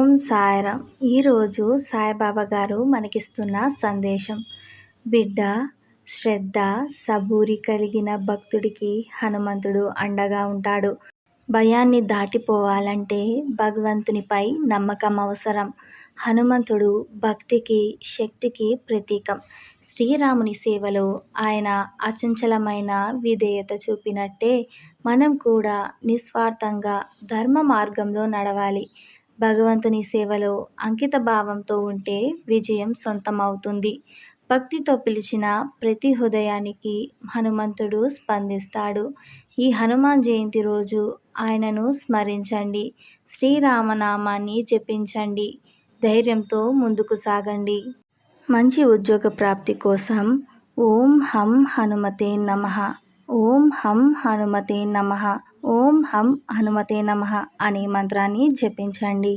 ఓం సాయిరామ్. ఈరోజు సాయిబాబా గారు మనకిస్తున్న సందేశం. బిడ్డ, శ్రద్ధ, సబూరి కలిగిన భక్తుడికి హనుమంతుడు అండగా ఉంటాడు. భయాన్ని దాటిపోవాలంటే భగవంతునిపై నమ్మకం అవసరం. హనుమంతుడు భక్తికి, శక్తికి ప్రతీకం. శ్రీరాముని సేవలో ఆయన అచంచలమైన విధేయత చూపినట్టే మనం కూడా నిస్వార్థంగా ధర్మ మార్గంలో నడవాలి. భగవంతుని సేవలో అంకిత భావంతో ఉంటే విజయం సొంతం అవుతుంది. భక్తితో పిలిచిన ప్రతి హృదయానికి హనుమంతుడు స్పందిస్తాడు. ఈ హనుమాన్ జయంతి రోజు ఆయనను స్మరించండి. శ్రీరామనామాన్ని జపించండి. ధైర్యంతో ముందుకు సాగండి. మంచి ఉద్యోగ ప్రాప్తి కోసం ఓం హం హనుమతే నమః, ఓం హం హనుమతే నమః, ఓం హం హనుమతే నమః అనే మంత్రాన్ని జపించండి.